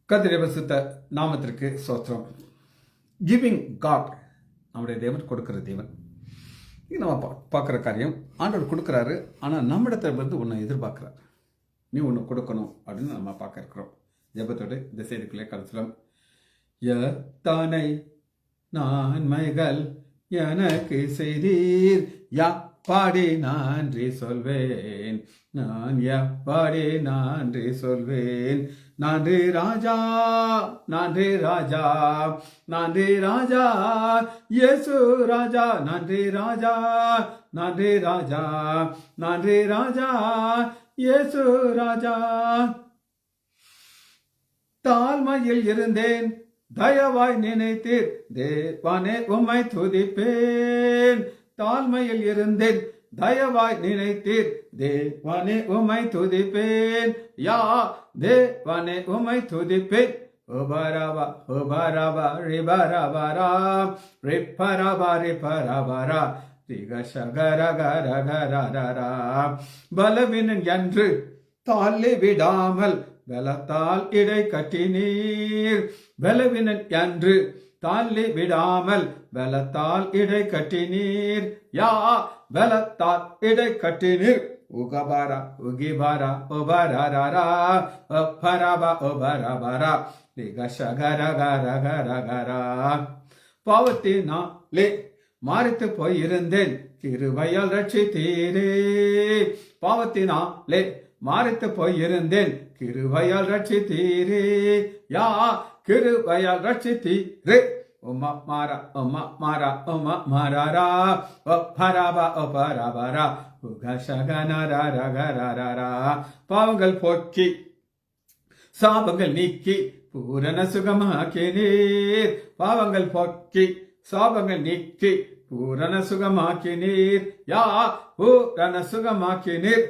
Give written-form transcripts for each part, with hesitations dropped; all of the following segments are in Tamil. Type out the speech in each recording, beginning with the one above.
கர்த்தருடைய பரிசுத்த நாமத்திற்கு ஸ்தோத்திரம். கிவிங் காட், நம்முடைய தேவன் கொடுக்கிற தேவன். இது நம்ம பார்க்குற காரியம். ஆண்டவர் கொடுக்குறாரு, ஆனால் நம்மிடத்துல வந்து ஒன்று எதிர்பார்க்குறாரு. நீ ஒன்று கொடுக்கணும் அப்படின்னு நம்ம பார்க்க இருக்கிறோம். ஜெபத்தோடு இந்த செய்திக்குள்ளே கடைசிலம் எத்தனை நன்மைகள் எனக்கு செய்தீர், யாப்பாடி நன்றி சொல்வேன், நான் யாப்பாடி நன்றி சொல்வேன். நன்றி ராஜா, நன்றி ராஜா, நன்றி ராஜா, இயேசு ராஜா, நன்றி ராஜா, நன்றி ராஜா, நன்றி ராஜா, இயேசு ராஜா. தாழ்மையில் இருந்தேன், தயவாய் நினைத்தீர், தேவானே உம்மை துதிப்பேன். தாழ்மையில் இருந்தேன், தயவாய் நினைத்தீர், தேவானே உம்மை துதிப்பேன். யா தேவானே உம்மை துதிப்பேன். ஓபரவா ஓபரவா ரிபரவரா ரிப்பரவா ரிப்பரவரா ரிகஷகரகரகரரா. பலவீனன் என்று தாழ்த்தி விடாமல் பலத்தால் இடை கட்டினீர். பலவீனன் என்று தாழ்த்தி விடாமல் பலத்தால் இடை கட்டினீர். யா பலத்தால் இடை கட்டினீர். உகபாரா உகிபாரா ஒபரரா ஒபரபா ஒபரபரா ரிகஷகரகரகரகரா. பாவத்தினாலே மாறித்து போயிருந்தேன், கிருபையால் ரட்சித்தீரே. பாவத்தினாலே மாறித்து போயிருந்தேன், கிருபையால் ரட்சித்தீரே. யா கிருபையால் ரட்சித்தீரே. உமா மாரா உமா மாரா உமா மாரா ஒபரபா ஒபரபரா உகஷகனரகரரரா. பாவங்கள் போக்கி சாபங்கள் நீக்கி பூரண சுகமாக்கினீர். பாவங்கள் போக்கி சாபங்கள் நீக்கி பூரண சுகமாக்கினீர். யா பூரண சுகமாக்கினீர்.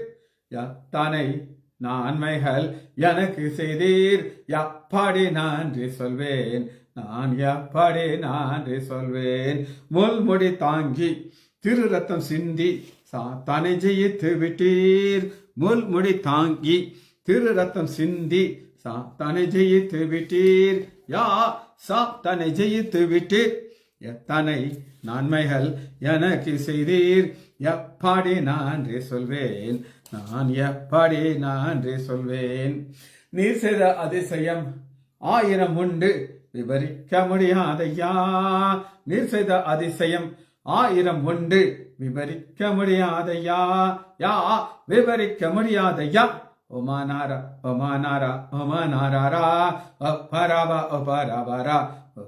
எத்தனை நன்மைகள் எனக்கு செய்தீர், எப்படி நன்றி சொல்வேன், நான் எப்படி நன்றி சொல்வேன். முள்முடி தாங்கி திரு ரத்தம் சிந்தி சாத்தானை ஜெயித்து விட்டீர். முள்முடி தாங்கி திரு ரத்தம் சிந்தி சாத்தானை ஜெயித்து விட்டீர். யா சாத்தானை ஜெயித்து விட்டீர். எத்தனை நன்மைகள் எனக்கு செய்தீர், எப்படி நன்றி சொல்வேன், நான் எப்படி நன்றி சொல்வேன். நீர் செய்த அதிசயம் 1000 உண்டு, விவரிக்க முடியாதையா. நீர் செய்த அதிசயம் 1000 உண்டு, விவரிக்க முடியாதையா. யா விவரிக்க முடியாதையா. ஒமானாரா ஒமானாரா ஒமானாரா ஒபரபா ஒபரபரா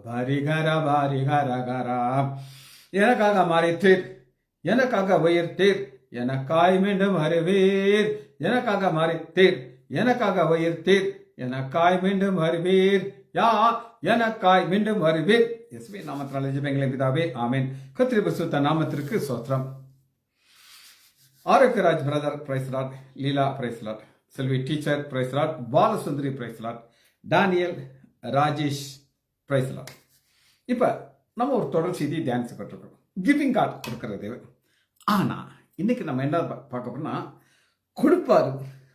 பரிகர பரிகரகரா. எனக்காக மறித்தீர், எனக்காக உயிர்த்தீர், எனக்காய் மீண்டும் வருவீர். எனக்காக மறித்தீர், எனக்காக உயிர்த்தீர், எனக்காய் மீண்டும் வருவீர். யா எனக்காய் மீண்டும் வருவீர். இயேசுவின் நாமத்தினாலே ஜெபங்களை பிதாவே, ஆமென். கர்த்தருடைய பரிசுத்த நாமத்திற்கு ஸ்தோத்திரம். Arokiyaraj brother praise Lord, Leela praise Lord, Selvi teacher praise Lord, Balasundari praise Lord, Daniel Rajesh praise Lord. இப்ப நம்ம ஒரு தொடர் செய்தி தியானிச்சுக்கிட்டு இருக்கோம். கிவிங் காட் கொடுக்கிற தேவன். ஆனா இன்னைக்கு நம்ம என்ன பார்க்க போனா, கொடுப்பாரு,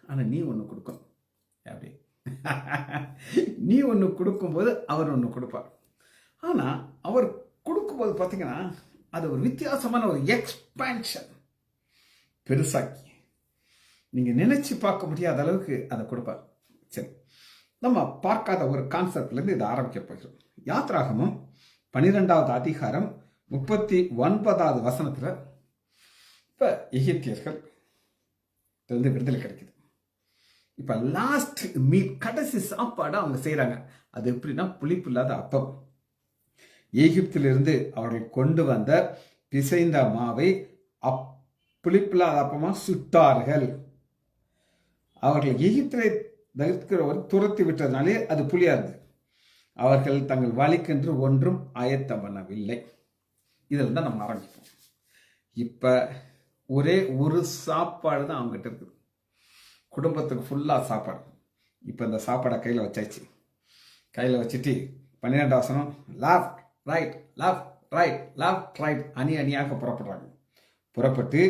ஆனா நீ ஒண்ணு கொடுக்கணும். அப்படி நீ ஒன்று கொடுக்கும்போது அவர் ஒன்று கொடுப்பார். ஆனால் அவர் கொடுக்கும்போது பார்த்தீங்கன்னா அது ஒரு வித்தியாசமான ஒரு எக்ஸ்பான்ஷன், பெருசாக்கி நீங்கள் நினைச்சு பார்க்க முடியாத அளவுக்கு அதை கொடுப்பார். சரி, நம்ம பார்க்காத ஒரு கான்செப்ட்லேருந்து இதை ஆரம்பிக்க போகிறோம். யாத்ராகமம் 12வது அதிகாரம் 39வது வசனத்தில் இப்போ எகிப்தியர்கள் விடுதலை கிடைக்குது. இப்போ லாஸ்ட் மீட், கடைசி சாப்பாடு அவங்க செய்கிறாங்க. அது எப்படின்னா புளிப்பு இல்லாத அப்பம். எகிப்திலிருந்து அவர்கள் கொண்டு வந்த பிசைந்த மாவை புளிப்பில்லாத அப்பமாக சுட்டார்கள். அவர்கள் எகிப்திலே தவிர்க்கிறவர் துரத்தி விட்டதுனாலே அது புளியா இருந்தது. அவர்கள் தங்கள் வழிக்கென்று ஒன்றும் ஆயத்தம் பண்ணவில்லை. இதில் தான் நம்ம ஆரம்பிப்போம். இப்போ ஒரே ஒரு சாப்பாடு தான் அவங்ககிட்ட இருக்குது. குடும்பத்துக்கு ஃபுல்லாக சாப்பாடு. இப்போ இந்த சாப்பாடை கையில் வச்சாச்சு. கையில் வச்சுட்டு 12வது வசனம், left right left right left right அணி அணியாக புறப்படுறாங்க. புறப்பட்டு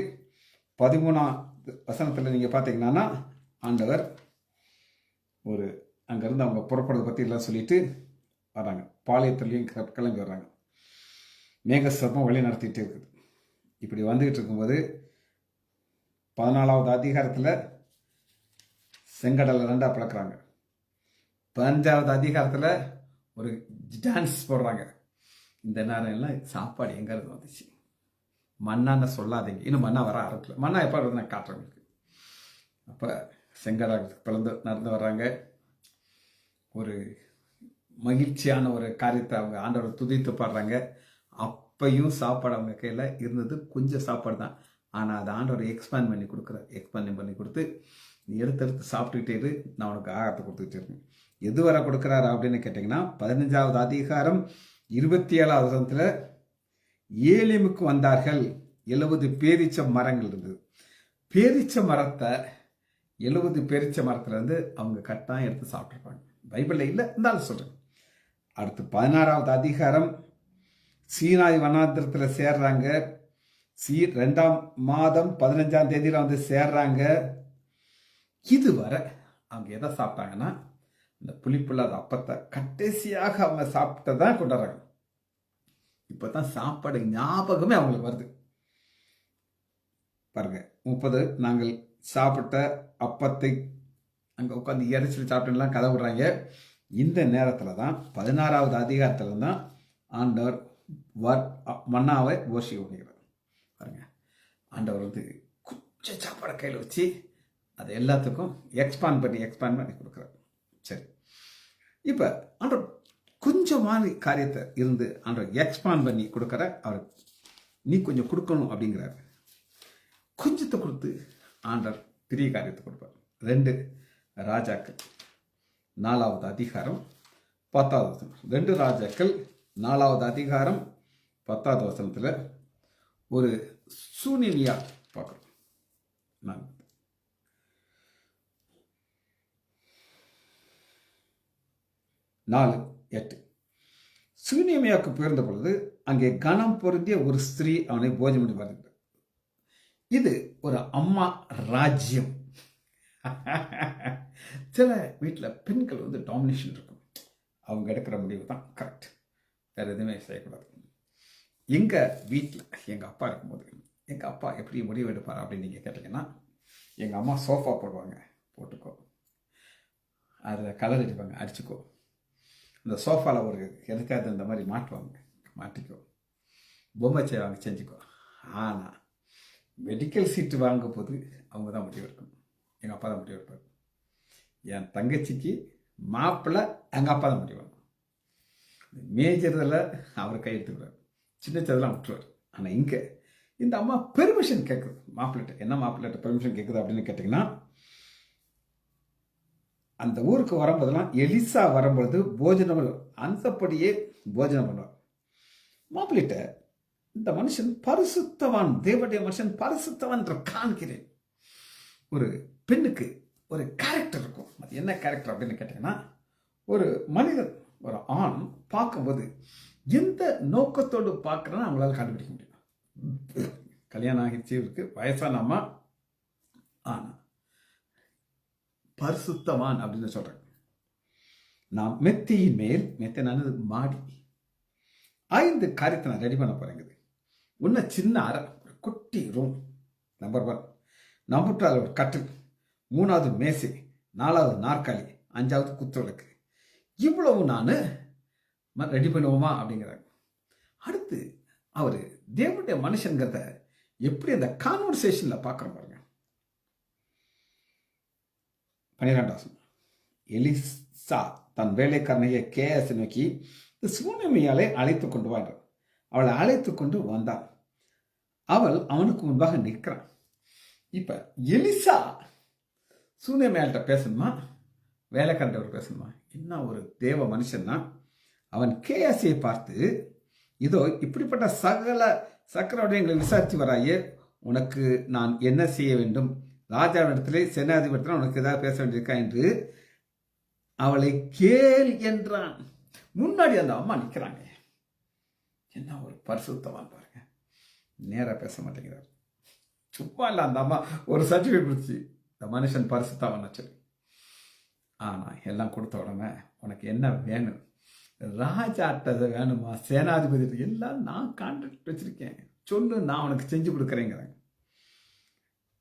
13வது வசனத்தில் நீங்கள் பார்த்தீங்கன்னா ஆண்டவர் ஒரு அங்கேருந்து அவங்க புறப்படுறதை பற்றி எல்லாம் சொல்லிட்டு வராங்க. பாளையத்துலேயும் கிளம்பி வர்றாங்க. மேகஸ்தம்பம் வழி நடத்திட்டு இருக்குது. இப்படி வந்துக்கிட்டு இருக்கும்போது 14வது அதிகாரத்தில் செங்கடலை 2 பிளக்குறாங்க. 15வது அதிகாரத்தில் ஒரு டான்ஸ் போடுறாங்க. இந்த நேரம் எல்லாம் சாப்பாடு எங்கேருந்து வந்துச்சு? மன்னான்னு சொல்லாதீங்க, இன்னும் மன்னா வர ஆரம்பிக்கல. மன்னா எப்போ வருது நான் காட்டுறேன். அப்போ செங்கடல் பிளந்து நடந்து வர்றாங்க. ஒரு மகிழ்ச்சியான ஒரு காரியத்தை அவங்க ஆண்டவரை துதித்து பாடுறாங்க. அப்பையும் சாப்பாடு அவங்க கையில் இருந்தது கொஞ்சம் சாப்பாடு தான். ஆனால் அதை ஆண்டவர் எக்ஸ்பேண்ட் பண்ணி கொடுக்குறார். எக்ஸ்பேண்ட் பண்ணி கொடுத்து நீ எடுத்து சாப்பிட்டுக்கிட்டே இரு, நான் உனக்கு ஆகாரத்தை கொடுத்துக்கிட்டே இருக்கேன். எது வரை கொடுக்குறாரு அப்படின்னு கேட்டிங்கன்னா 15வது அதிகாரம் 27வது வசனத்தில் ஏலிமுக்கு வந்தார்கள். 70 பேரீச்ச மரங்கள் இருந்தது. பேரீச்ச மரத்தை 70 பேரீச்ச மரத்துலேருந்து அவங்க கட்டாயம் எடுத்து சாப்பிட்ருப்பாங்க. பைபிளில் இல்லை, இருந்தாலும் சொல்கிறேன். அடுத்து 16வது அதிகாரம் சீனாய் வனாந்திரத்தில் சேர்றாங்க. 2ஆம் மாதம் 15ஆம் தேதியில் வந்து சேர்றாங்க. இதுவரை அவங்க எதை சாப்பிட்டாங்கன்னா இந்த புளிப்புள்ளாத அப்பத்தை கடைசியாக அவங்க சாப்பிட்டதான் கொண்டாடுறாங்க. இப்போ தான் சாப்பாடு ஞாபகமே அவங்களுக்கு வருது. பாருங்க, 30 நாங்கள் சாப்பிட்ட அப்பத்தை அங்கே உட்காந்து இறைச்சி சாப்பிட்டுலாம் கதை விடுறாங்க. இந்த நேரத்தில் தான் 16வது அதிகாரத்தில் தான் ஆண்டவர் மன்னாவை ஓசி பண்ணிக்கிறார். பாருங்க, ஆண்டவர் வந்து கொஞ்சம் சாப்பாடை கையில் வச்சு அதை எல்லாத்துக்கும் எக்ஸ்பேண்ட் பண்ணி கொடுக்குறார். சரி, இப்போ ஆண்டவர் கொஞ்சமான காரியத்தை இருந்து ஆண்டவர் எக்ஸ்பேண்ட் பண்ணி கொடுக்குற அவர் நீ கொஞ்சம் கொடுக்கணும் அப்படிங்கிறார். கொஞ்சத்தை கொடுத்து ஆண்டவர் பெரிய காரியத்தை கொடுப்பார். 2 ராஜாக்கள் 4வது அதிகாரம் 10வது வசனம். 2 ராஜாக்கள் 4வது அதிகாரம் 10வது வசனத்தில் ஒரு சூனியா பார்க்குறோம். நான் 4:8 சூனியமியாவுக்கு பிறந்த பொழுது அங்கே கனம் பொருந்திய ஒரு ஸ்திரீ அவனை போஜனம் பண்ணி வருகிறார். இது ஒரு அம்மா ராஜ்யம். சில வீட்டில் பெண்கள் வந்து டாமினேஷன் இருக்கும். அவங்க எடுக்கிற முடிவு தான் கரெக்ட், வேறு எதுவுமே செய்யக்கூடாது. எங்கள் வீட்டில் எங்கள் அப்பா இருக்கும்போது எங்கள் அப்பா எப்படி முடிவு எடுப்பார் அப்படின்னு நீங்கள் கேட்டிங்கன்னா, எங்கள் அம்மா சோஃபா போடுவாங்க, போட்டுக்கோ, அதில் கலர் அடிப்பாங்க, அடிச்சுக்கோ. இந்த சோஃபாவில் ஒரு எதுக்காவது இந்த மாதிரி மாட்டுவாங்க, மாட்டிக்கோ. பொம்மை செய்வாங்க, செஞ்சுக்கோ. ஆனால் மெடிக்கல் சீட்டு வாங்க போது அவங்க தான் முடிவு எடுக்கணும். எங்கள் அப்பா தான் முடிவு எடுப்பார். என் தங்கச்சிக்கு மாப்பிள்ளை எங்கள் அப்பா தான் முடிவாங்க. மேஜரில் அவர் கை எடுத்துக்கிறார், சின்னச்சதெல்லாம் விட்டுருவார். ஆனால் இங்கே இந்த அம்மா பெர்மிஷன் கேட்குது மாப்பிள்ளைட்ட. என்ன மாப்பிள்ளைட்ட பெர்மிஷன் கேட்குது அப்படின்னு கேட்டிங்கன்னா, அந்த ஊருக்கு வரும்போதெல்லாம் எலிசா வரும்பொழுது போஜனம் அந்தப்படியே போஜனம் பண்ணுவார். மாப்பிள்ளைட்ட இந்த மனுஷன் பரிசுத்தவான், தேவனுடைய மனுஷன் பரிசுத்தவான் காண்கிறேன். ஒரு பெண்ணுக்கு ஒரு கேரக்டர் இருக்கும். அது என்ன கேரக்டர் அப்படின்னு கேட்டிங்கன்னா, ஒரு மனிதன், ஒரு ஆண் பார்க்கும்போது எந்த நோக்கத்தோடு பார்க்குறேன்னு அவங்களால கண்டுபிடிக்க முடியும். கல்யாணம் ஆகிடுச்சு, இருக்கு வயசான அம்மா, ஆனால் பரிசுத்தவான் அப்படின்னு சொல்கிறேன். நான் மெத்தியின் மேல், மெத்தனானது மாடி, 5 காரியத்தை நான் ரெடி பண்ண போகிறேங்குது. ஒன்று சின்ன அறை, ஒரு குட்டி ரூம், நம்பர் 1. நம்பர் 2 ஒரு கட்டில், 3வது மேசை, 4வது நாற்காலி, 5வது குத்துவிளக்கு. இவ்வளவு நான் ரெடி பண்ணுவோமா அப்படிங்கிறாங்க. அடுத்து அவர் தேவனுடைய மனுஷங்கிறத எப்படி அந்த கான்வர்சேஷனில் பார்க்குறோம் பாருங்க. 12வது எலிசா தன் வேலைக்காரனையை கேஎஸ் நோக்கி சூனமியாலை அழைத்து கொண்டு வாங்க. அவளை அழைத்து கொண்டு வந்தான். அவள் அவனுக்கு முன்பாக நிற்கிறான். இப்ப எலிசா சூனமியால்கிட்ட பேசணுமா, வேலைக்காரன் பேசணுமா? என்ன ஒரு தேவ மனுஷன்னா, அவன் கேஎஸ்ஐயை பார்த்து, இதோ இப்படிப்பட்ட சகல சக்கரவர்த்திகளை விசாரித்து வராயே, உனக்கு நான் என்ன செய்ய வேண்டும்? ராஜாவிடத்திலே சேனாதிபதியில் உனக்கு ஏதாவது பேச வேண்டியிருக்கா என்று அவளை கேள் என்றான். முன்னாடி அந்த அம்மா நிற்கிறாங்க. என்ன ஒரு பரிசுத்தவான் பாருங்க, நேராக பேச மாட்டேங்கிறார். சும்மா இல்லை, அந்த அம்மா ஒரு சர்டிஃபிகேட் கொடுத்து இந்த மனுஷன் பரிசுத்தவான் சொல்லி. ஆனால் எல்லாம் கொடுத்த உடனே உனக்கு என்ன வேணும், ராஜாட்ட வேணுமா, சேனாதிபதி எல்லாம் நான் கான்ட்ராக்ட் வச்சிருக்கேன், சொல்லு, நான் உனக்கு செஞ்சு கொடுக்குறேங்கிறாங்க.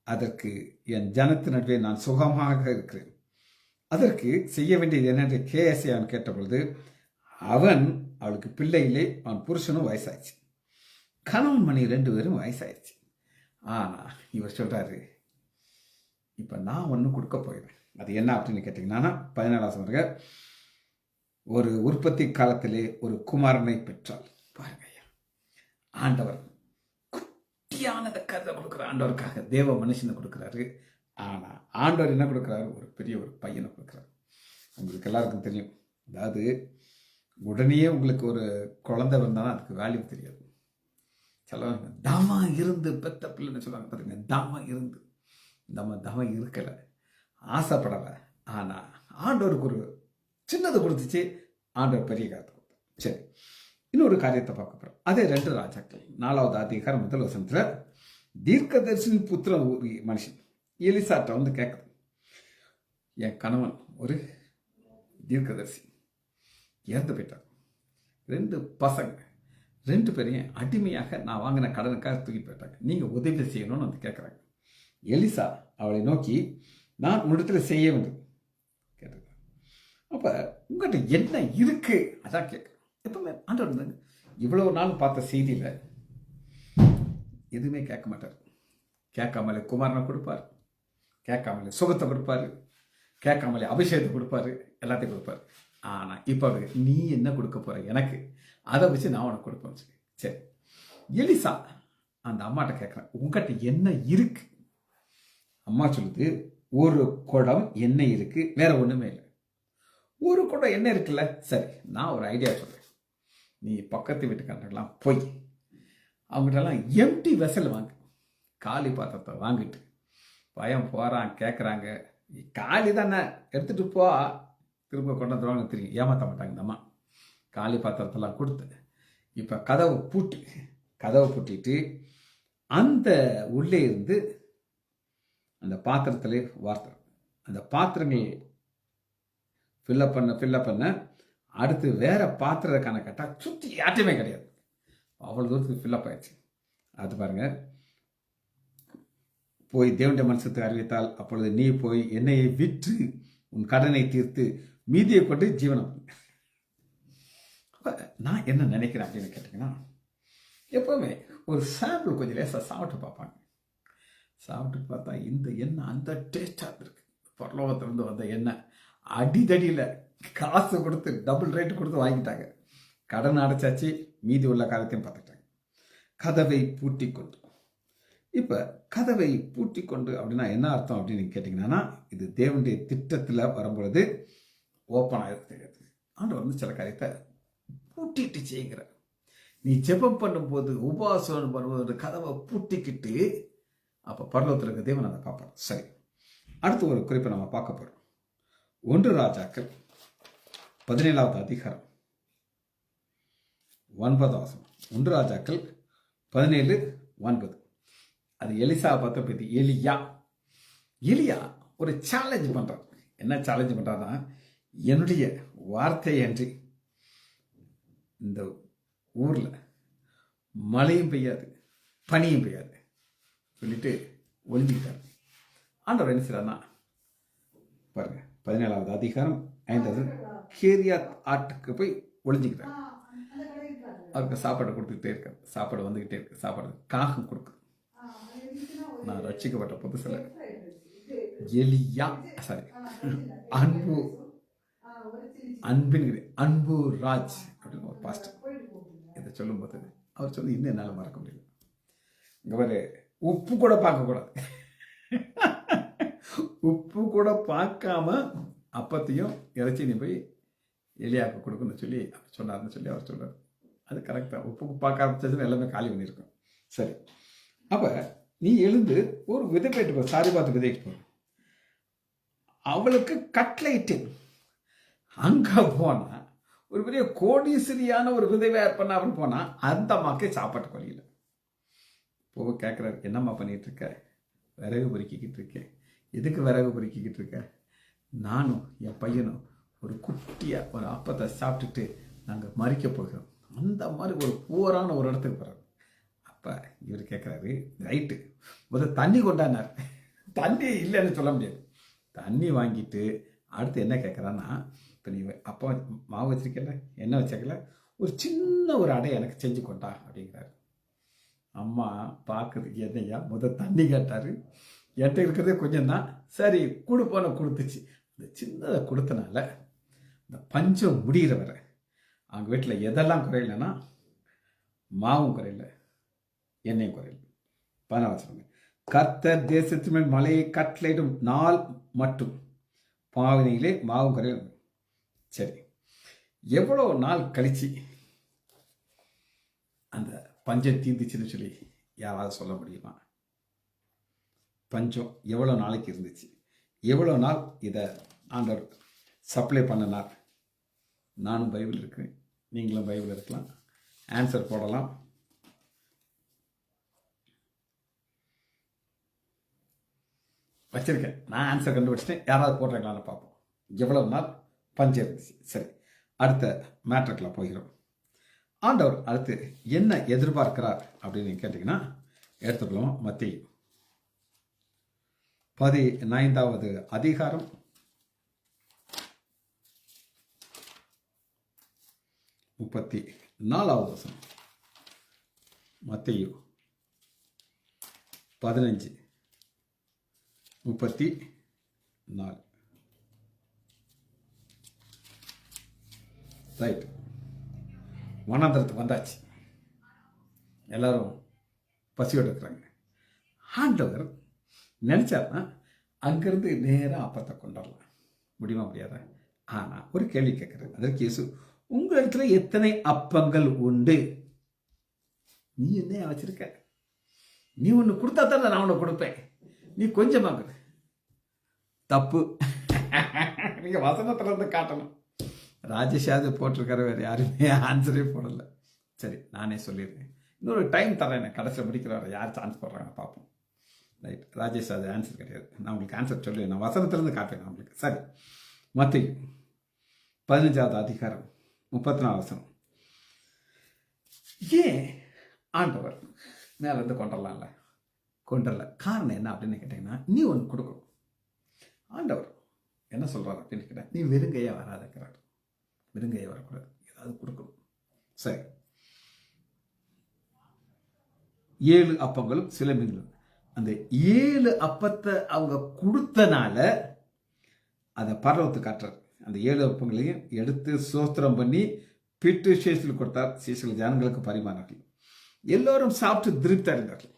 அதற்கு என் ஜனத்தின் நடுவே நான் சுகமாக இருக்கிறேன், அதற்கு செய்ய வேண்டியது என்னென்று கேஎஸ்ஐ அவன் கேட்டபொழுது, அவன் அவளுக்கு பிள்ளை இல்லை, அவன் புருஷனும் வயசாயிடுச்சு, கணவன் மணி 2 பேரும் வயசாயிடுச்சு. ஆனால் இவர் சொல்கிறாரு, இப்போ நான் ஒன்று கொடுக்க போயிடுவேன். அது என்ன அப்படின்னு கேட்டிங்கன்னா 17ஆம் சொல்லுங்க, ஒரு உற்பத்தி காலத்திலே ஒரு குமாரனை பெற்றால். பாருங்க ஐயா, ஆண்டவர் குட்டியானதை கருதை கொடுக்குற ஆண்டவருக்காக தேவ மனுஷனை கொடுக்குறாரு. ஆனால் ஆண்டவர் என்ன கொடுக்குறாரு, ஒரு பெரிய ஒரு பையனை கொடுக்குறாரு. உங்களுக்கு எல்லாருக்கும் தெரியும், அதாவது உடனே உங்களுக்கு ஒரு குழந்தை வந்தாலும் அதுக்கு வேல்யூ தெரியாது. சொல்லுவாங்க தவம் இருந்து பெத்த பிள்ளைன்னு சொல்லுவாங்க. பார்த்தீங்க, தவம் இருந்து நம்ம தவம் இருக்கலை, ஆசைப்படலை. ஆனால் ஆண்டவருக்கு ஒரு சின்னது கொடுத்துச்சு, ஆண்டவர் பெரிய காரியத்தை கொடுத்தார். சரி, இன்னொரு காரியத்தை பார்க்க போகிறோம். அதே 2 ராஜாக்கள் 4வது அதிகாரம் 1 வசனத்தில் தீர்க்கதரிசினி புத்திரன் ஒரு மனுஷன் எலிசாட்ட வந்து கேட்குது, என் கணவன் ஒரு தீர்க்கதரிசி இறந்து போயிட்டார், 2 பசங்க, 2 பேரையும் அடிமையாக நான் வாங்கின கடனுக்காக தூக்கி போயிட்டாங்க, நீங்கள் உதவி செய்யணும்னு வந்து கேட்குறாங்க. எலிசா அவளை நோக்கி, நான் உன்னிடத்தில் செய்ய வேண்டும் கேட்டிருக்கேன். அப்போ உங்கள்கிட்ட என்ன இருக்கு அதான் கேட்குறேன். எப்பவுமே ஆண்டவர் இவ்வளோ நாள் பார்த்த செய்தியில் எதுவுமே கேட்க மாட்டார். கேட்காமலே குமாரனை கொடுப்பார், கேட்காமலே சுகத்தை கொடுப்பாரு, கேட்காமலே அபிஷேகத்தை கொடுப்பாரு, எல்லாத்தையும் கொடுப்பாரு. ஆனால் இப்போ நீ என்ன கொடுக்க போற எனக்கு, அதை வச்சு நான் உனக்கு கொடுப்பேன். சரி, எலிசா அந்த அம்மாட்ட கேட்குறேன், உங்ககிட்ட என்ன இருக்கு? அம்மா சொல்லுது, ஒரு குடம் எண்ணெய் இருக்கு, வேற ஒண்ணுமே இல்லை. ஒரு குடம் எண்ணெய் இருக்குல்ல, சரி, நான் ஒரு ஐடியா சொல்றேன். நீ பக்கத்து வீட்டுக்காரங்கெல்லாம் போய் அவங்ககிட்டலாம் எம்டி வெசல் வாங்க, காலி பாத்திரத்தை வாங்கிட்டு, பயம் போகிறான், கேட்குறாங்க, காலி தானே எடுத்துகிட்டு போ, திரும்ப கொண்டு வந்துடுவாங்க. தெரியும், ஏமாற்ற மாட்டாங்க இந்த அம்மா. காலி பாத்திரத்தெல்லாம் கொடுத்து இப்போ கதவை பூட்டிட்டு அந்த உள்ளே இருந்து அந்த பாத்திரத்திலே வார்த்தை, அந்த பாத்திரங்கள் ஃபில்லப் பண்ண அடுத்து வேற பாத்திரம் கணக்கட்டா சுற்றி யார்ட்டுமே கிடையாது, அவ்வளோ தூரத்துக்கு ஃபில்லப் ஆயிடுச்சு. அது பாருங்க, போய் தேவனுடைய மனுஷத்துக்கு அறிவித்தால் அப்பொழுது நீ போய் என்னையை விற்று உன் கடனை தீர்த்து மீதியை கொண்டு ஜீவனம். நான் என்ன நினைக்கிறேன் அப்படின்னு கேட்டிங்கன்னா, எப்பவுமே ஒரு சாம்பிள் கொஞ்சம் லேசாக சாப்பிட்டு பார்ப்பாங்க. சாப்பிட்டு பார்த்தா இந்த எண்ணெய் அந்த டேஸ்டாக இருக்கு, பரலோகத்திலிருந்து வந்த எண்ணெய், அடிதடியில் காசு கொடுத்து டபுள் ரேட்டு கொடுத்து வாங்கிட்டாங்க, கடன் அடைச்சாச்சு, மீதி உள்ள காலத்தையும் பார்த்துட்டாங்க. கதவை பூட்டி கொண்டு, இப்போ கதவை பூட்டி கொண்டு அப்படின்னா என்ன அர்த்தம் அப்படின்னு கேட்டிங்கன்னா, இது தேவனுடைய திட்டத்தில் வரும்பொழுது ஓப்பன் ஆகிருக்கிறது. ஆண்டவர் வந்து சில காரியத்தை பூட்டிட்டு செய்கிற, நீ ஜெபம் பண்ணும்போது உபாசனம் பண்ணும்போது கதவை பூட்டிக்கிட்டு, அப்போ பரலோகத்தில் இருக்க தேவன் அதை பார்ப்பார். சரி, அடுத்து ஒரு குறிப்பை நம்ம பார்க்க போகிறோம். 1 ராஜாக்கள் 17வது அதிகாரம் 9வது வசனம். 1 ராஜாக்கள் 17:9. அது எலிசா பார்த்த பற்றி. எலியா ஒரு சேலஞ்ச் பண்றார். என்ன சேலஞ்ச் பண்றாருன்னா, என்னுடைய வார்த்தை அன்றி இந்த ஊர்ல மழையும் பெய்யாது, பனியும் பெய்யாது சொல்லிட்டு ஒளிஞ்சுக்கிட்டார். ஆண்டவர் என்ன செய்யறாருன்னா, பாருங்க 17வது அதிகாரம் 5வது, கேரியாத் ஆட்டுக்கு போய் ஒளிஞ்சுக்கிட்டார். அவருக்கு சாப்பாடு கொடுத்துக்கிட்டே இருக்காரு, சாப்பாடு வந்துக்கிட்டே இருக்கு, சாப்பாடு காகம் கொடுக்குது. நான் ரட்சிக்கப்பட்ட புதுசில் அன்பு ராஜ் அப்படின்னு ஒரு பாஸ்டர் இதை சொல்லும்போது அவர் சொல்லி இன்னும் என்னால் மறக்க முடியல. இங்கே பாரு, உப்பு கூட பார்க்கக்கூடாது, உப்பு கூட பார்க்காம அப்பத்தையும் இறைச்சியும் போய் எலியாவுக்கு கொடுக்கணும்னு சொல்லி சொன்னார்னு சொல்லி அவர் சொல்றார். அது கரெக்டாக, உப்பு பார்க்க ஆரம்பிச்சதுன்னு எல்லாமே காலி பண்ணியிருக்கோம். சரி, அப்போ நீ எழுந்து ஒரு விதை போயிட்டு போ, சாரி பார்த்து விதைக்கு போ. அவளுக்கு கட்லைட்டு அங்கே போனா ஒரு பெரிய கோடீஸ்வரியான ஒரு விதைவை பண்ண அவன் போனா அந்த அம்மாக்கே சாப்பாட்டு வழியில் போக கேட்குறாரு, என்னம்மா பண்ணிட்டு இருக்க? விறகு பொறுக்கிக்கிட்டு இருக்கேன். எதுக்கு விறகு பொறுக்கிக்கிட்டு இருக்க? நானும் என் பையனும் ஒரு குட்டியாக ஒரு அப்பத்தை சாப்பிட்டுட்டு நாங்கள் மறிக்க போகிறோம். அந்த மாதிரி ஒரு போரான ஒரு இடத்துக்கு போகிறோம். அப்போ இவர் கேட்குறாரு, ரைட்டு முதல் தண்ணி கொண்டாடினார். தண்ணி இல்லைன்னு சொல்ல முடியாது. தண்ணி வாங்கிட்டு அடுத்து என்ன கேட்குறான்னா, இப்போ நீ அப்பா மாவு வச்சிருக்கல, என்ன வச்சிருக்கல, ஒரு சின்ன ஒரு அடை எனக்கு செஞ்சு கொண்டா அப்படிங்கிறாரு. அம்மா பார்க்குறதுக்கு என்னையா முதல் தண்ணி கேட்டார். என்கிட்ட இருக்கிறதே கொஞ்சம் தான், சரி கொடுப்போன கொடுத்துச்சு. இந்த சின்னதை கொடுத்தனால இந்த பஞ்சம் முடிகிற வரை அவங்க வீட்டில் எதெல்லாம் குறையலன்னா, மாவும் குறையல, எண்ணெயும் குறையல. 14 கர்த்தர் தேசத்து மேல் மலையை கட்டளையிடும் நாள் மட்டும் பாவனையிலே மாவும் குறையல. சரி, எவ்வளோ நாள் கழிச்சு அந்த பஞ்சம் தீர்ந்துச்சுன்னு சொல்லி யாராவது சொல்ல முடியுமா? பஞ்சம் எவ்வளோ நாளைக்கு இருந்துச்சு, எவ்வளோ நாள் இதை ஆண்டவர் சப்ளை பண்ணினார்? நானும் பைபிள் இருக்கிறேன், நீங்களும் பைபிள் இருக்கலாம், ஆன்சர் போடலாம். வச்சிருக்கேன், நான் ஆன்சர் கண்டுபிடிச்சிட்டேன், யாராவது போடுறாங்களான்னு பார்ப்போம். எவ்வளவு நாள் பஞ்சம் இருந்துச்சு. சரி, அடுத்த மேட்ருக்குள்ள போகிறோம். ஆண்டவர் அடுத்து என்ன எதிர்பார்க்கிறார் அப்படின்னு கேட்டிங்கன்னா, எடுத்துக்கலாம். மத்தேயு 15வது அதிகாரம் 34வது வசனம். மத்தேயு 15:34. ரைட், வனாந்தரத்துக்கு வந்தாச்சு, எல்லாரும் பசியோடு இருக்கிறாங்க. ஆண்டவர் நினைச்சாருன்னா அங்கிருந்து நேராக அப்பத்தை கொண்டாடலாம், முடியுமா முடியாத? ஆனால் ஒரு கேள்வி கேட்குறேன். அதற்கு இயேசு, உங்களிடத்துல எத்தனை அப்பங்கள் உண்டு? நீ என்ன வச்சிருக்க? நீ ஒன்று கொடுத்தா தானே நான் ஒன்று கொடுப்பேன், நீ கொஞ்சமாக கொடு. தப்பு. நீங்க வசனத்துல இருந்து காட்டணும். ராஜேஷாவது போட்டிருக்காரு, வேறு யாருமே ஆன்சரே போடலை. சரி, நானே சொல்லிடுறேன். இன்னொரு டைம் தரேன், கடைசியில் முடிக்கிறவரை யார் சான்ஸ் போடுறாங்க பார்ப்போம். ரைட், ராஜேஷ் அது ஆன்சர் கிடையாது. நான் உங்களுக்கு ஆன்சர் சொல்லுவேன், நான் வசனத்திலேருந்து காட்டுவேன் உங்களுக்கு. சரி, மத்தேயு 15வது அதிகாரம் 34 வசனம். ஏன் ஆண்டவர் மேலேருந்து கொண்டுடலாம்ல? கொண்டுடல. காரணம் என்ன அப்படின்னு கேட்டிங்கன்னா, நீ ஒன்று கொடுக்கணும். ஆண்டவர் என்ன சொல்கிறார் அப்படின்னு கேட்டால், நீ வெறுங்கையாக வராதுக்கிறார். வெறுங்கையாக வரக்கூடாது, ஏதாவது கொடுக்கணும். சரி, 7 அப்பங்களும் சில மீன்களும். அந்த 7 அப்பத்தை அவங்க கொடுத்தனால அதை பரவத்து காட்டுறார். அந்த 7 அப்பங்களையும் எடுத்து சோஸ்திரம் பண்ணி பிட்டு சேஷில் கொடுத்தார். சேஷில் ஜனங்களுக்கு பரிமாறினார்கள். எல்லோரும் சாப்பிட்டு திருப்தியாக இருந்தார்கள்.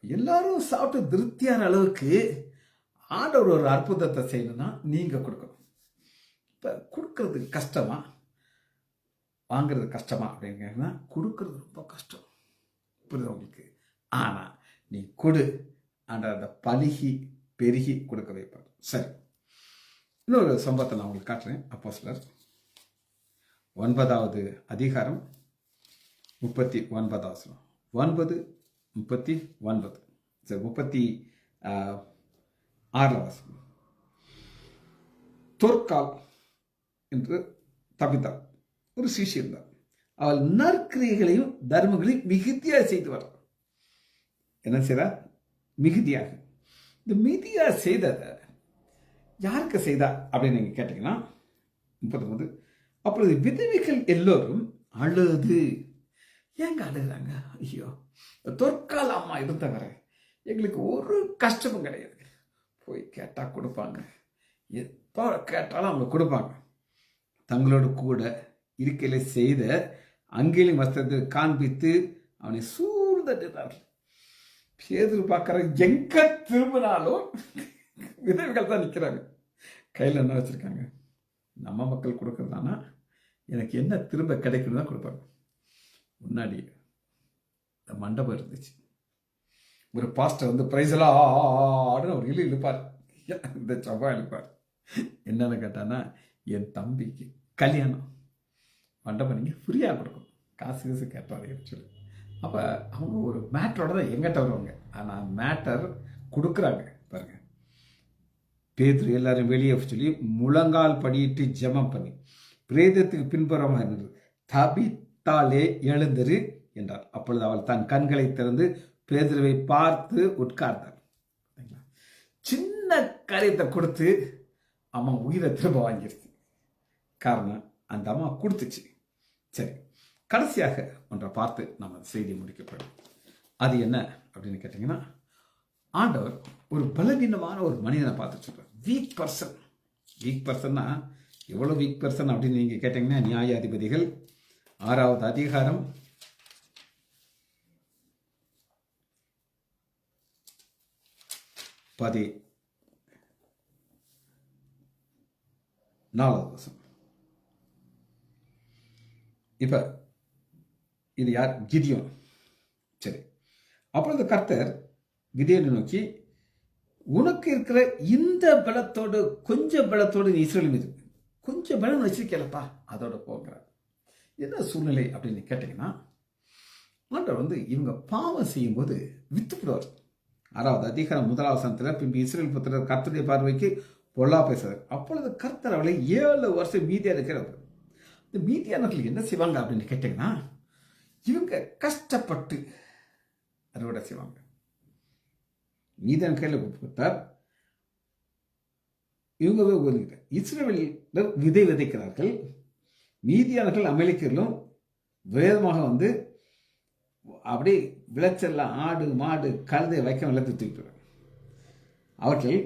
எல்லாரும் சாப்பிட்டு திருப்தியான அளவுக்கு ஆண்டவர் ஒரு அற்புதத்தை செய்யணும்னா நீங்கள் கொடுக்கணும். இப்போ கொடுக்கறது கஷ்டமா, வாங்கிறது கஷ்டமா அப்படின்னா, கொடுக்கறது ரொம்ப கஷ்டம். புரியுது உங்களுக்கு? ஆனால் நீ கொடு, அந்த பழுகி பெருகி கொடுக்க வைப்பார். சரி, இன்னொரு சம்பவத்தை நான் உங்களுக்கு காட்டுறேன். அப்போஸ்தலர் 9வது அதிகாரம் 39வது வசனம். 9:39. சரி, 36வது வசனம். தொற்கால் என்று தப்பித்தாள் ஒரு சிஷி இருந்தார். அவள் நற்கிரியைகளையும் தர்மங்களையும் மிகுதியாக செய்து வர. என்ன செய்தா? மிகுதியாக. இந்த மிகுதியாக செய்ததை யாருக்கு செய்தா அப்படின்னு நீங்க கேட்டீங்கன்னா, 39. அப்பொழுது விதவைகள் எல்லோரும் அழுது. ஏங்க அழுகிறாங்க? ஐயோ, தொற்கால அம்மா இருந்தவரை எங்களுக்கு ஒரு கஷ்டமும் கிடையாது. போய் கேட்டால் கொடுப்பாங்க, எப்போ கேட்டாலும் அவங்க கொடுப்பாங்க. தங்களோடு கூட இருக்கையில செய்த அங்கேயும் வஸ்திரத்தை காண்பித்து அவனை சூழ்ந்தார்கள். பேதுரு பார்க்குற எங்க திரும்பினாலும் விதவைகள் தான் நிற்கிறாங்க. கையில் என்ன வச்சுருக்காங்க? நம்ம மக்கள் கொடுக்குறதானா எனக்கு என்ன திரும்ப கிடைக்கணும் தான் கொடுப்பாங்க. முன்னாடி இந்த மண்டபம் இருந்துச்சு. ஒரு பாஸ்டர் வந்து பிரைஸ்லாம் ஆடுன்னு ஒரு இழுப்பார், இந்த சபா இழுப்பார். என்னன்னு கேட்டான்னா, என் தம்பிக்கு கல்யாணம், மண்டபம் நீங்கள் ஃப்ரீயாக கொடுக்கணும், காசு கேட்பாரு சொல்லி. அப்போ அவங்க ஒரு மேட்டரோட தான் எங்கிட்ட வருவாங்க. ஆனால் மேட்டர் கொடுக்குறாங்க பாருங்க. பேதுரு எல்லாரும் வெளியே சொல்லி முழங்கால் படியிட்டு ஜெபம் பண்ணி பிரேதத்துக்கு பின்புறமாக இருந்தது, தபித்தாலே எழுந்திரு என்றார். அப்பொழுது அவள் தன் கண்களை திறந்து பேதுருவை பார்த்து உட்கார்ந்தார். சின்ன காரியத்தை கொடுத்து அம்மா உயிரை திரும்ப வாங்கிருச்சு. காரணம் அந்த அம்மா கொடுத்துச்சு. சரி, கடைசியாக ஒன்றை பார்த்து நம்ம செய்தி முடிக்கப்படும். அது என்ன அப்படின்னு கேட்டிங்கன்னா, ஆண்டவர் ஒரு பலவீனமான ஒரு மனிதனை பார்த்து சொல்றார். Week person. வீக் பர்சன்னா எவ்வளோ வீக் பர்சன் அப்படின்னு நீங்கள் கேட்டிங்கன்னா, நியாயாதிபதிகள் 6வது அதிகாரம் 14வது வசனம். இப்போ இது யார்? கிதியோன். சரி, அப்பொழுது கர்த்தர் கிதியோனை நோக்கி, உனக்கு இருக்கிற இந்த பலத்தோடு கொஞ்சம் பலத்தோடு நீ இஸ்ரவேல் மீது கொஞ்சம் பலம் வச்சிருக்கலப்பா, அதோட போகிறார். என்ன சூழ்நிலை அப்படின்னு கேட்டிங்கன்னா, ஆண்டவர் இவங்க பாவம் செய்யும்போது வித்துப்படுவார். 6வது அதிகாரம் 1வது வசனத்தில், பின்பு இஸ்ரவேல் புத்திரர் கர்த்தருடைய பார்வைக்கு பொல்லா பேசுறார். அப்பொழுது கர்த்தர் அவளை 7 வருஷம் மீதியா இருக்கிறவர். இந்த மீதியானவர்கள் என்ன செய்வாங்க அப்படின்னு கேட்டிங்கன்னா, இவங்க கஷ்டப்பட்டு அறுவடை செய்வாங்க. மீதியான கையில் கொடுத்தார். இவங்க ஒதுக்கிட்டார். இஸ்ரவேலர் விதை விதைக்கிறார்கள். மீதியானவர்கள் அமெரிக்கர்களும் வேதமாக அப்படியே விளைச்சல்லாம் ஆடு மாடு கழுதை வைக்க வளர்த்து தூக்கிடுவார்கள். அவர்கள்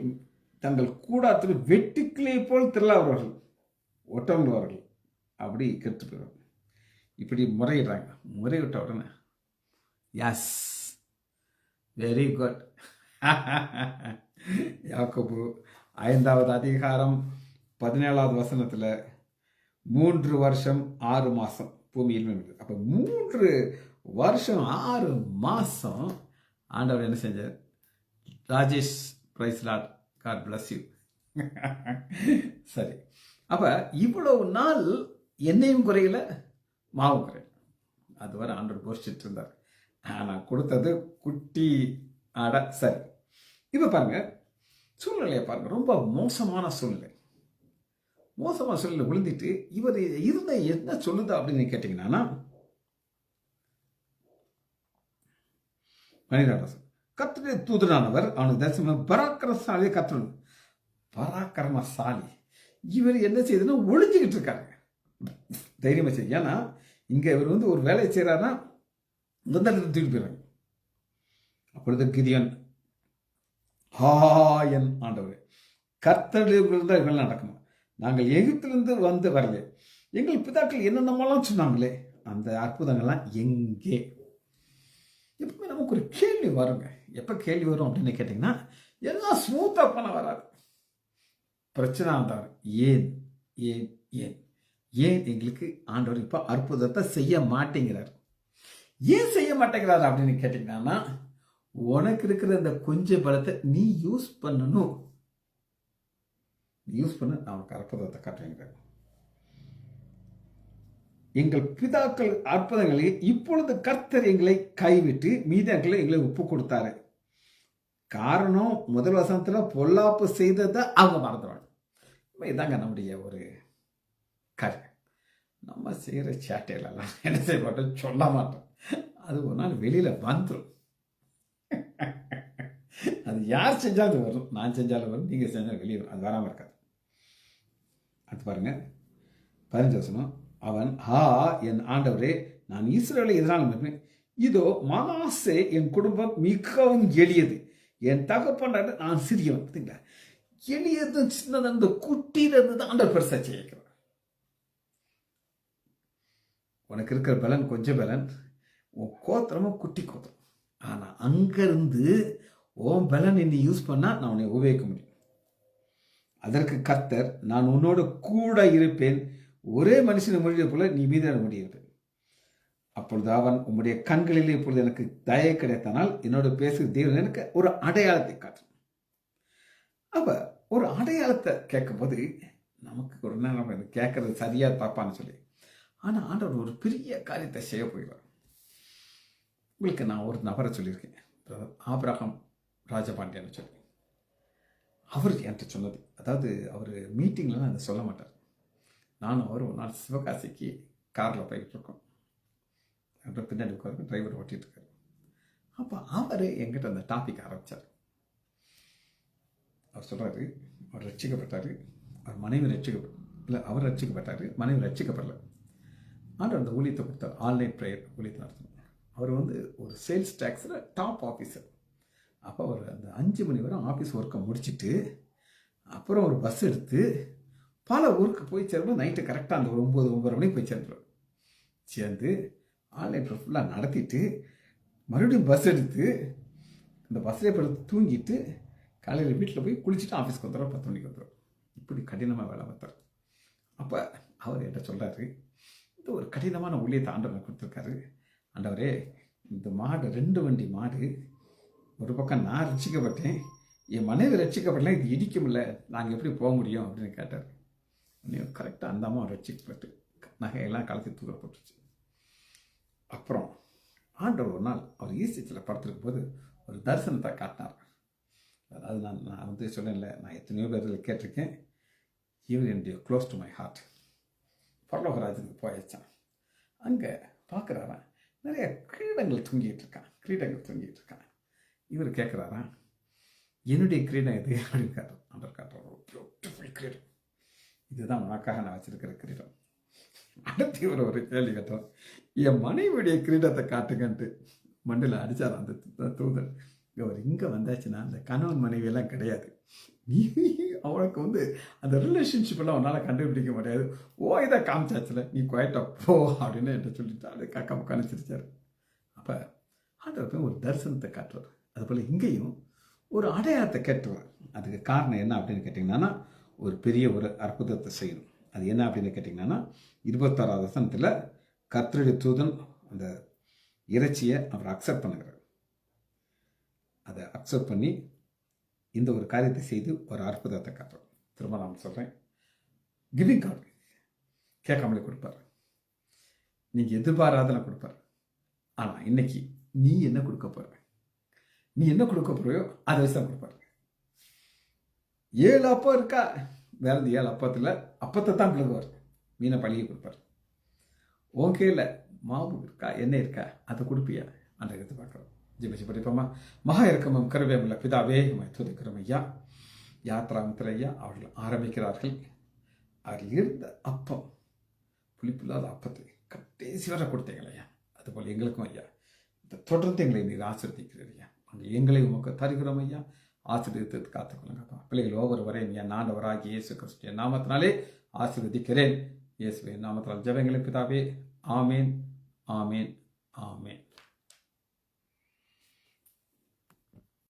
தங்கள் கூடாத்தில் வெட்டுக்கிளை போல் திருளாவர்கள் ஒட்டவர்கள் அப்படி கெட்டு போயிடுவாங்க. இப்படி முறையிடுறாங்க. முறையிட்ட உடனே எஸ் வெரி குட். யாக்கோபு 5வது அதிகாரம் 17வது வசனத்தில் 3 வருஷம் 6 மாதம் பூமியில் நின்றது. அப்போ 3 வருஷம் 6 மாதம் ஆண்டவர் என்ன செஞ்சார்? Rajesh praise Lord, God bless you. சரி, அப்போ இவ்வளவு நாள் எண்ணெயும் குறையில மாவும் குறையில, அதுவரை ஆண்டவர் போஷிச்சுட்டு இருந்தார். நான் கொடுத்தது குட்டி ஆடை. சரி, இப்போ பாருங்க சூழ்நிலையை பாருங்க. ரொம்ப மோசமான சூழ்நிலை. மோசமான சூழ்நிலை விழுந்துட்டு இவர் இருந்த என்ன சொல்லுது அப்படின்னு கேட்டீங்கன்னா, 12 கர்த்தருடைய தூதனானவர் அவனுக்கு தரிசனம் பராக்கிரமசாலி. கர்த்தர் பராக்கிரமசாலி. இவர் என்ன செய்யுதுன்னா ஒளிஞ்சுக்கிட்டு இருக்காங்க. தைரியமா செய்ய. ஏன்னா இங்க இவர் ஒரு வேலையை செய்யறாருன்னா இந்த தூக்கிட்டு போயிடுறாங்க. அப்பொழுது கிதியோன், என் ஆண்டவர், கர்த்தருடைய தான் இவங்க நடக்கணும். நாங்கள் எகிப்திலிருந்து வரல. எங்கள் பிதாக்கள் என்னென்னமெல்லாம் சொன்னாங்களே அந்த அற்புதங்கள்லாம் எங்கே? எப்பவுமே நமக்கு ஒரு கேள்வி வருங்க. எப்போ கேள்வி வரும் அப்படின்னு கேட்டிங்கன்னா, எல்லாம் ஸ்மூத்தாக பண்ண வராது. பிரச்சனை வந்தார். ஏன் ஏன் ஏன் ஏன் எங்களுக்கு ஆண்டவர் இப்போ அற்புதத்தை செய்ய மாட்டேங்கிறார்? ஏன் செய்ய மாட்டேங்கிறார் அப்படின்னு கேட்டிங்கன்னா, உனக்கு இருக்கிற இந்த கொஞ்ச பலத்தை நீ யூஸ் பண்ணணும். யூஸ் பண்ண நான் உனக்கு அற்புதத்தை காட்டுவேங்கிறார். எங்கள் பிதாக்கள் அற்புதங்களை இப்பொழுது கர்த்தர் எங்களை கைவிட்டு மீதங்களை எங்களை ஒப்பு கொடுத்தாரு. காரணம் முதல் வசனத்துல பொல்லாப்பு செய்ததை அவங்க மறந்துடுவாங்க. இதாங்க நம்முடைய ஒரு காரியம். நம்ம செய்கிற சேட்டையிலெல்லாம் என்ன செய்ய மாட்டோம், சொல்ல மாட்டோம். அது ஒரு நாள் வெளியில வந்துடும். அது யார் செஞ்சாலும் வரும். நான் செஞ்சாலும் வரும், நீங்க செஞ்சாலும் வெளியே வரும். அது வராம இருக்காது. அது பாருங்க 15 வசனம். அவன், என் ஆண்டவரே, நான் இஸ்ரவேலை எதனால் இருப்பேன்? இதோ மனாசே என் குடும்பம் மிகவும் எளியது, என் தகப்பன் நான் சிறியவன். பார்த்தீங்களா, எளியது சின்னது, அந்த குட்டியிலிருந்து தான் ஆண்டவர் பெருசா செய்யக்கிறார். உனக்கு இருக்கிற பலன் கொஞ்சம் பலன், உன் கோத்திரமும் குட்டி கோத்திரம். ஆனா அங்கிருந்து உன் பலன் நீ யூஸ் பண்ணா நான் உன்னை உபயோகிக்க முடியும். அதற்கு கர்த்தர், நான் உன்னோடு கூட இருப்பேன், ஒரே மனுஷனை மொழியை போல நீ மீதான முடியாது. அப்பொழுது அவன், உம்முடைய கண்களில் இப்பொழுது எனக்கு தயை கிடைத்தானால் என்னோட பேசுகிற தேவன் எனக்கு ஒரு அடையாளத்தை காட்டும். அப்ப ஒரு அடையாளத்தை கேட்கும் போது நமக்கு ஒரு நேரம் கேட்கறது சரியா தப்பான்னு சொல்லி, ஆனா ஆண்டவர் ஒரு பெரிய காரியத்தை செய்ய போயிடுவார். உங்களுக்கு நான் ஒரு நபரை சொல்லியிருக்கேன், ஆபிரகாம் ராஜபாண்டியன்னு சொல்லி. அவர் என்கிட்ட சொன்னது, அதாவது அவர் மீட்டிங்லாம் அதை சொல்ல மாட்டார். நானும் அவர் ஒரு நாள் சிவகாசிக்கு காரில் போய்கிட்டு இருக்கோம். அப்புறம் பின்னாடி உட்காந்து டிரைவர் ஓட்டிகிட்டு இருக்காரு. அப்போ அவர் என்கிட்ட அந்த டாபிக் ஆரம்பித்தார். அவர் சொல்கிறாரு, அவர் ரட்சிக்கப்பட்டார், அவர் மனைவி அவர் ரட்சிக்கப்பட்டார், மனைவி ரட்சிக்கப்படலை. ஆண்டவர் அந்த ஊழியத்தை கொடுத்தார், ஆன்லைன் ப்ரேயர் ஊழியத்தை நடத்தணும். அவர் ஒரு சேல்ஸ் டேக்ஸில் டாப் ஆஃபீஸர். அப்போ அவர் அந்த 5 மணி வரை ஆஃபீஸ் ஒர்க்கை முடிச்சுட்டு அப்புறம் ஒரு பஸ் எடுத்து பல ஊருக்கு போய் சேரும்போது நைட்டு கரெக்டாக அந்த ஒரு 9 மணிக்கு போய் சேர்ந்துருவார். சேர்ந்து ஆன்லைன் ஃபுல்லாக நடத்திட்டு மறுபடியும் பஸ் எடுத்து அந்த பஸ்ஸில் படுத்து தூங்கிட்டு காலையில் வீட்டில் போய் குளிச்சுட்டு ஆஃபீஸ்க்கு வந்துடுவார், 10 மணிக்கு வந்துடுவார். இப்படி கடினமாக வேலை பார்த்தார். அப்போ அவர் என்கிட்ட சொல்கிறாரு, இது ஒரு கடினமான ஊழியத்தை ஆண்டவர் கொடுத்துருக்காரு. ஆண்டவரே, இந்த மாடு 2 வண்டி மாடு, ஒரு பக்கம் நான் ரட்சிக்கப்பட்டேன், என் மனைவி ரட்சிக்கப்படலாம், இது இடிக்கும்ல, நாங்கள் எப்படி போக முடியும் அப்படின்னு கேட்டார். கரெக்டாக அந்த அம்மா ரட்சிக்கப்பட்டு நகையெல்லாம் கலத்தி தூர போட்டுச்சு. அப்புறம் ஆண்டவர் ஒரு நாள் அவர் ஈசிச்சில் படுத்திருக்கும் போது ஒரு தரிசனத்தை காட்டினார். அதாவது நான் சொன்னேன்ல, நான் எத்தனையோ பேரில் கேட்டிருக்கேன், even in close to my heart. பரலோகராஜுக்கு போயாச்சான். அங்கே பார்க்குறாரான், நிறைய கிரீடங்கள் தூங்கிட்டு இருக்கான். இவர் கேட்குறாரான், என்னுடைய கிரீடம் எது அப்படின்னு ஆண்டவர் காட்டுறாரு, கிரீடம் இதுதான் உனக்காக நான் வச்சிருக்கிற கிரீடம். அடுத்து இவர் ஒரு கேள்வி கேட்டார், என் மனைவியுடைய கிரீடத்தை காட்டுங்கன்ட்டு மண்டில் அடித்தார் அந்த தூதர். அவர் இங்கே வந்தாச்சுன்னா அந்த கணவன் மனைவியெல்லாம் கிடையாது, நீ அவனுக்கு அந்த ரிலேஷன்ஷிப்பெல்லாம் உன்னால் கண்டுபிடிக்க முடியாது, இதை காமிச்சாச்சுல, நீ குவாய்ட்டா போ அப்படின்னு என்கிட்ட சொல்லிட்டு அப்படியே காக்கா முக்கான்னு சிரிச்சார். அப்போ ஆண்டவர் போய் ஒரு தரிசனத்தை காட்டுவார். அதுபோல் இங்கேயும் ஒரு அடையாளத்தை கேட்டுவார். அதுக்கு காரணம் என்ன அப்படின்னு கேட்டிங்கன்னா, ஒரு பெரிய ஒரு அற்புதத்தை செய்யணும். அது என்ன அப்படின்னு கேட்டிங்கன்னா, 26வது வசனத்தில் கர்த்தருடைய தூதன் அந்த இறைச்சியை அவர் அக்செப்ட் பண்ணுகிறார். அதை அக்செப்ட் பண்ணி இந்த ஒரு காரியத்தை செய்து ஒரு அற்புதத்தை காட்டுறோம். திரும்ப நான் சொல்கிறேன், கிவிங் காட் கேட்காமலே கொடுப்பார், நீங்கள் எதிர்பாராதன கொடுப்பார். ஆனால் இன்னைக்கு நீ என்ன கொடுக்க போறியோ அதை வச்சு தான் கொடுப்பாரு. 7 அப்பம் இருக்கா, வேற 7 அப்பத்தில் அப்பத்தை தான் பிள்ளைவார், மீனை பழகி கொடுப்பார். ஓகேல மாவு இருக்கா, எண்ணெய் இருக்கா, அதை கொடுப்பியா அந்த இடத்தை பார்க்குறோம். ஜெபிச்சு படிப்போமா. மகா இறக்கமும் கருவேமுள்ள பிதாவே, துதிக்கிறோம் ஐயா. யாத்ராமத்தில் ஐயா அவர்கள் ஆரம்பிக்கிறார்கள். அதில் இருந்த அப்பம், புளிப்பில்லாத அப்பத்தை கடைசி வரை கொடுத்தீங்களா ஐயா, அதுபோல் எங்களுக்கும் ஐயா இந்த தொடர்ந்து எங்களை நீர் ஆசீர்வதிக்கிறீர் ஐயா. அங்கே எங்களை உமக்கு தருகிறோம் ஐயா, ஆசீர்வதித்து காத்துக்கொள்ளுங்கப்பா. பிள்ளைகள் ஒவ்வொருவரையும் ஐயா ஆண்டவராகிய இயேசு கிறிஸ்துவின் நாமத்தினாலே ஆசீர்வதிக்கிறேன். இயேசுவின் நாமத்தினால் ஜெபங்களை பிதாவே. ஆமேன், ஆமேன், ஆமேன்.